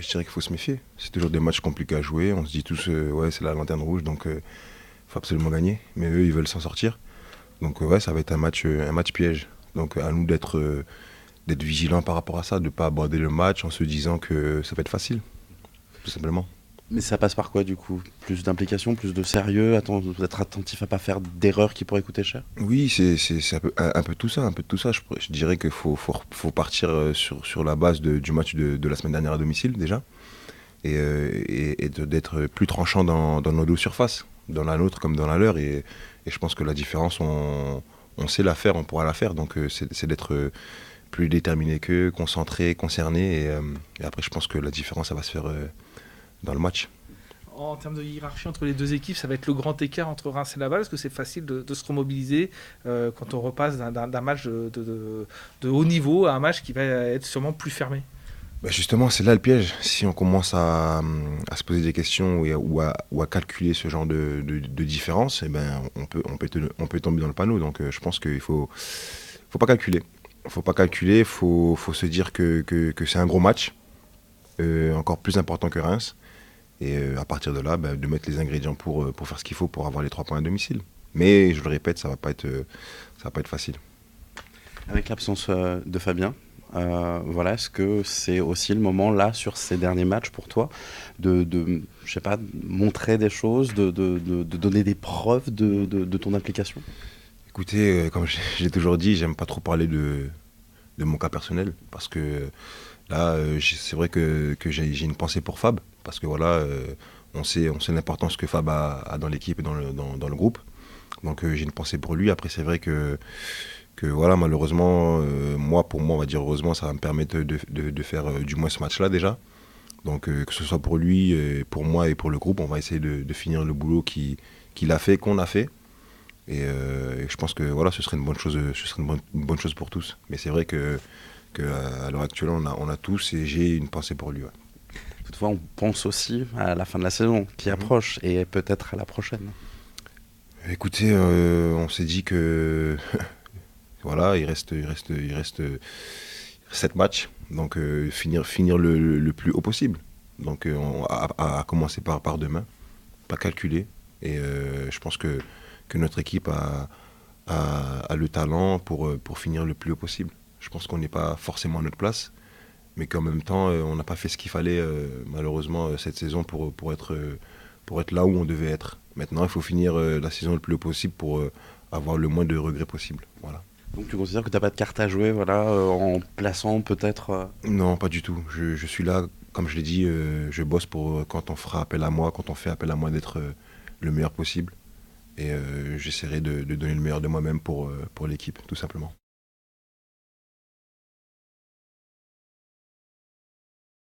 je dirais qu'il faut se méfier. C'est toujours des matchs compliqués à jouer. On se dit tous, ouais, c'est la lanterne rouge, donc il faut absolument gagner. Mais eux, ils veulent s'en sortir. Donc ouais, ça va être un match piège. Donc à nous d'être vigilants par rapport à ça, de ne pas aborder le match en se disant que ça va être facile, tout simplement. Mais ça passe par quoi du coup? Plus d'implication, plus de sérieux, d'être attentif à pas faire d'erreurs qui pourraient coûter cher? Oui, c'est un peu tout ça, un peu de tout ça. Je dirais qu'il faut partir sur la base du match de la semaine dernière à domicile déjà, et d'être plus tranchant dans nos deux surfaces, dans la nôtre comme dans la leur. Et je pense que la différence, on sait la faire, on pourra la faire. Donc c'est d'être plus déterminé qu'eux, concentré, concerné. Et après, je pense que la différence, ça va se faire dans le match. En termes de hiérarchie entre les deux équipes, ça va être le grand écart entre Reims et Laval. Est-ce que c'est facile de se remobiliser quand on repasse d'un match de haut niveau à un match qui va être sûrement plus fermé? Bah justement, c'est là le piège. Si on commence à se poser des questions ou à calculer ce genre de différence, eh ben, on peut tomber dans le panneau. Donc je pense qu'il faut pas calculer. Faut pas calculer, faut se dire que c'est un gros match, encore plus important que Reims. Et à partir de là, bah, de mettre les ingrédients pour faire ce qu'il faut pour avoir les 3 points à domicile. Mais je le répète, ça va pas être facile. Avec l'absence de Fabien, voilà, est-ce que c'est aussi le moment là sur ces derniers matchs pour toi je sais pas, montrer des choses, de donner des preuves de ton implication? Écoutez, comme j'ai toujours dit, j'aime pas trop parler de mon cas personnel parce que là, c'est vrai que j'ai une pensée pour Fab parce que voilà, on sait l'importance que Fab a dans l'équipe et dans le groupe. Donc j'ai une pensée pour lui. Après, c'est vrai que voilà, malheureusement, pour moi, on va dire heureusement, ça va me permettre de faire du moins ce match-là déjà. Donc que ce soit pour lui, pour moi et pour le groupe, on va essayer de finir le boulot qu'il a fait, qu'on a fait. Et je pense que voilà, ce serait une bonne chose, une bonne chose pour tous. Mais c'est vrai que à l'heure actuelle, on a tous et j'ai une pensée pour lui. Ouais. Toutefois, on pense aussi à la fin de la saison qui approche et peut-être à la prochaine. Écoutez, on s'est dit que voilà, il reste 7 matchs, donc finir le plus haut possible. Donc à commencer par demain, pas calculer. Et je pense que notre équipe a le talent pour finir le plus haut possible. Je pense qu'on n'est pas forcément à notre place, mais qu'en même temps, on n'a pas fait ce qu'il fallait malheureusement cette saison pour être là où on devait être. Maintenant, il faut finir la saison le plus haut possible pour avoir le moins de regrets possible. Voilà. Donc tu considères que tu n'as pas de carte à jouer, voilà, en plaçant peut-être Non, pas du tout. Je suis là, comme je l'ai dit, je bosse pour quand on fera appel à moi, quand on fait appel à moi d'être le meilleur possible. Et j'essaierai de donner le meilleur de moi-même pour l'équipe, tout simplement.